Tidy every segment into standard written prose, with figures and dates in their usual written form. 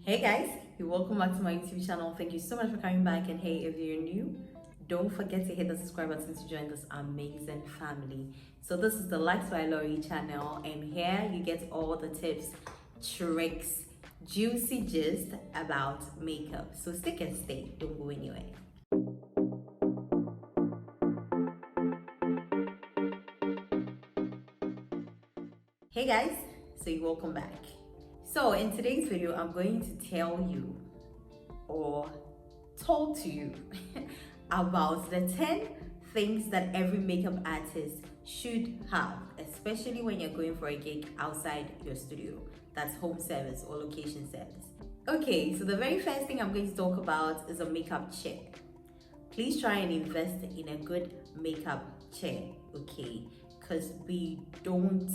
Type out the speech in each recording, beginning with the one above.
Hey guys, welcome back to my YouTube channel. Thank you so much for coming back, and hey, if you're new, don't forget to hit the subscribe button to join this amazing family. So this is the Lifestyle Lori channel, and here you get all the tips, tricks, juicy gist about makeup. So stick and stay, don't go anywhere. Hey guys, welcome back. So in today's video, I'm going to tell you or talk to you about the 10 things that every makeup artist should have, especially when you're going for a gig outside your studio. That's home service or location service. Okay, so the very first thing I'm going to talk about is a makeup chair. Please try and invest in a good makeup chair, okay? Because we don't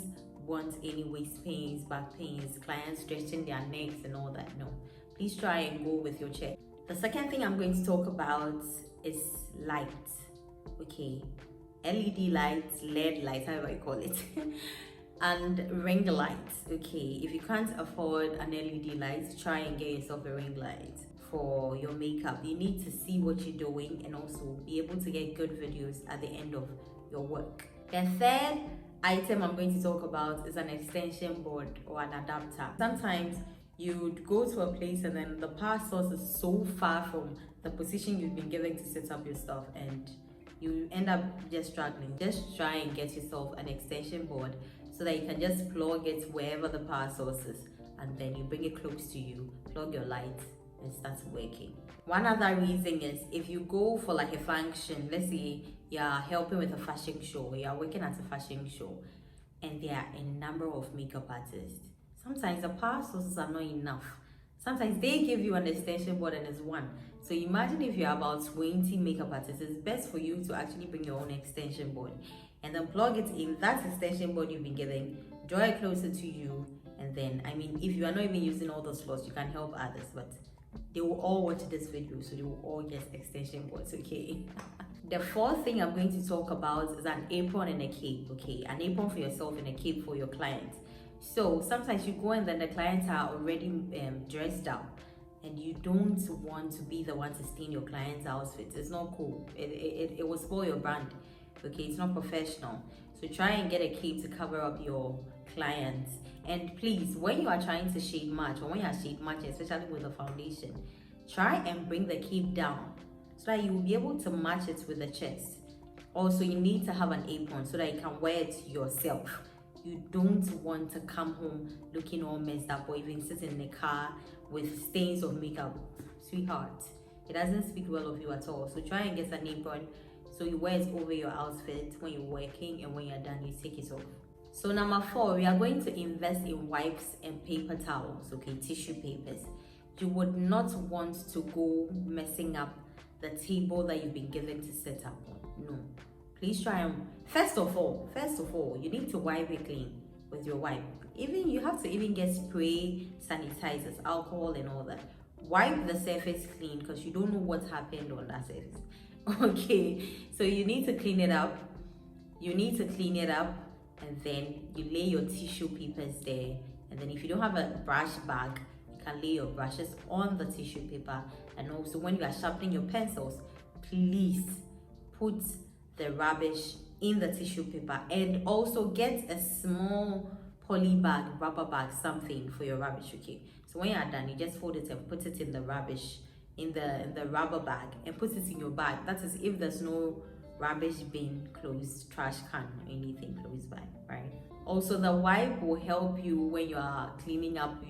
want any waist pains, back pains, clients stretching their necks and all that. No, please try and go with your chair. The second thing I'm going to talk about is light, okay? LED lights, LED lights, however you call it, and ring lights, okay? If you can't afford an LED light, try and get yourself a ring light for your makeup. You need to see what you're doing and also be able to get good videos at the end of your work. The third item I'm going to talk about is an extension board or an adapter. Sometimes you'd go to a place and then the power source is so far from the position you've been given to set up your stuff, and you end up just struggling. Just try and get yourself an extension board so that you can just plug it wherever the power source is, and then you bring it close to you, plug your lights, and starts working. One other reason is if you go for like a function, let's say you're helping with a fashion show, you're working at a fashion show, and there are a number of makeup artists. Sometimes the power sources are not enough. Sometimes they give you an extension board and it's one. So imagine if you're about 20 makeup artists, it's best for you to actually bring your own extension board and then plug it in that extension board you've been given, draw it closer to you, and then, I mean, if you are not even using all the slots, you can help others, but they will all watch this video, so they will all get extension boards, okay? The fourth thing I'm going to talk about is an apron and a cape, okay? An apron for yourself and a cape for your clients. So sometimes you go and then the clients are already dressed up, and you don't want to be the one to stain your client's outfit. It's not cool. It will spoil your brand, okay? It's not professional. So try and get a cape to cover up your clients. And please, when you are trying to shade match, or when you are shade matching, especially with the foundation, try and bring the cape down so that you will be able to match it with the chest. Also, you need to have an apron so that you can wear it yourself. You don't want to come home looking all messed up or even sit in the car with stains of makeup. Sweetheart, it doesn't speak well of you at all. So try and get an apron so you wear it over your outfit when you're working, and when you're done, you take it off. So number 4, we are going to invest in wipes and paper towels, okay, tissue papers. You would not want to go messing up the table that you've been given to set up on. No, please try and first of all, you need to wipe it clean with your wipe. Even you have to even get spray sanitizers, alcohol and all that. Wipe the surface clean because you don't know what happened on that surface. Okay, so you need to clean it up. And then you lay your tissue papers there. And then if you don't have a brush bag, you can lay your brushes on the tissue paper. And also when you are sharpening your pencils, please put the rubbish in the tissue paper, and also get a small poly bag, rubber bag, something for your rubbish, okay? So when you are done, you just fold it and put it in the rubbish, in the rubber bag, and put it in your bag. That is if there's no rubbish bin close, trash can, or anything close by, right? Also, the wipe will help you when you are cleaning up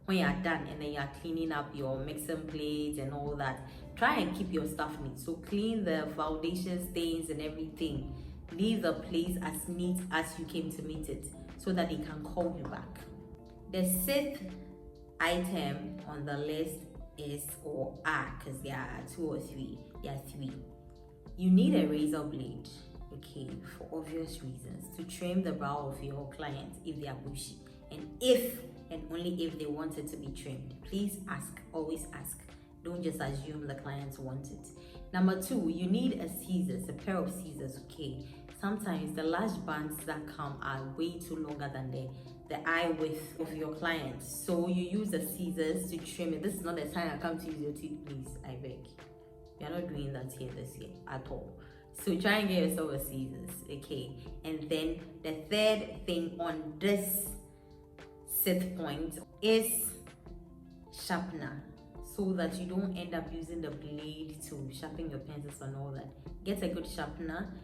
when you are done and then you are cleaning up your mixing plates and all that. Try and keep your stuff neat. So clean the foundation stains and everything. Leave the place as neat as you came to meet it so that they can call you back. The 6th item on the list is, or are, because there are 2 or 3, there are 3. You need a razor blade, okay, for obvious reasons, to trim the brow of your client if they are bushy, and if and only if they want it to be trimmed. Please ask, always ask. Don't just assume the clients want it. Number 2, you need a pair of scissors, okay? Sometimes the lash bands that come are way too longer than the eye width of your client. So you use the scissors to trim it. This is not the time I come to use your teeth, please, I beg. You're not doing that here this year at all. So try and get yourself a scissors, okay? And then the third thing on this set point is sharpener, so that you don't end up using the blade to sharpen your pencils and all that. Get a good sharpener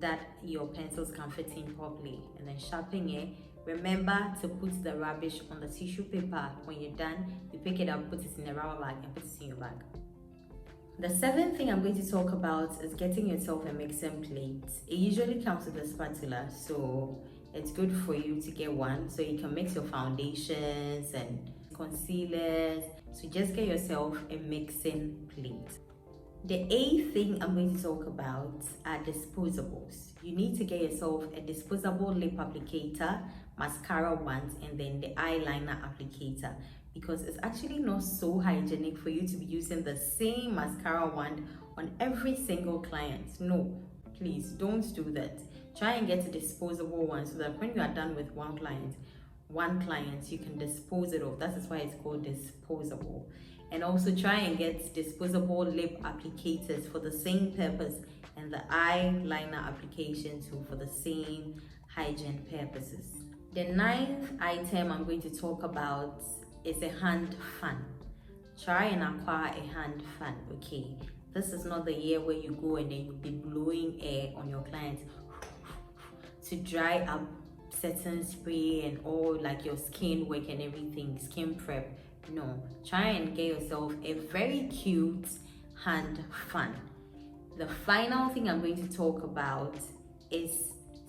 that your pencils can fit in properly, and then sharpen it. Remember to put the rubbish on the tissue paper. When you're done, you pick it up, put it in a rubber bag, and put it in your bag. The seventh thing I'm going to talk about is getting yourself a mixing plate. It usually comes with a spatula, so it's good for you to get one so you can mix your foundations and concealers. So just get yourself a mixing plate. The eighth thing I'm going to talk about are disposables. You need to get yourself a disposable lip applicator, mascara wand, and then the eyeliner applicator, because it's actually not so hygienic for you to be using the same mascara wand on every single client. No, please don't do that. Try and get a disposable one so that when you are done with one client, you can dispose it off. That is why it's called disposable. And also try and get disposable lip applicators for the same purpose, and the eyeliner application too for the same hygiene purposes. The ninth item I'm going to talk about is a hand fan. Try and acquire a hand fan, okay? This is not the year where you go and then you'll be blowing air on your clients to dry up certain spray and all, like your skin work and everything, skin prep. No, try and get yourself a very cute hand fan. The final thing I'm going to talk about is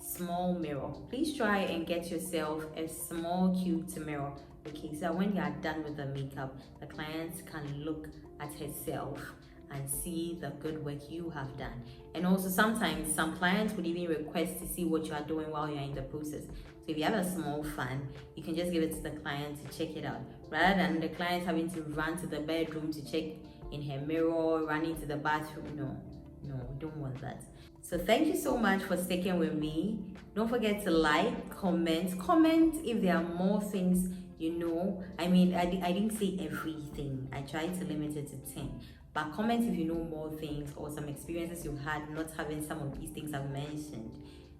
small mirror. Please try and get yourself a small cute mirror, okay, so when you are done with the makeup, the client can look at herself and see the good work you have done. And also sometimes some clients would even request to see what you are doing while you're in the process. So if you have a small fan, you can just give it to the client to check it out, rather than the client having to run to the bedroom to check in her mirror, running to the bathroom. No, we don't want that. So thank you so much for sticking with me. Don't forget to like, comment if there are more things you know. I mean, I didn't say everything. I tried to limit it to 10. But comment if you know more things or some experiences you've had not having some of these things I've mentioned,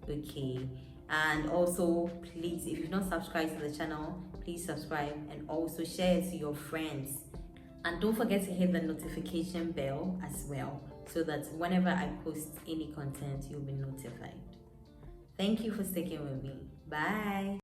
okay? And also, please, if you've not subscribed to the channel, please subscribe and also share it to your friends. And don't forget to hit the notification bell as well, so that whenever I post any content, you'll be notified. Thank you for sticking with me. Bye.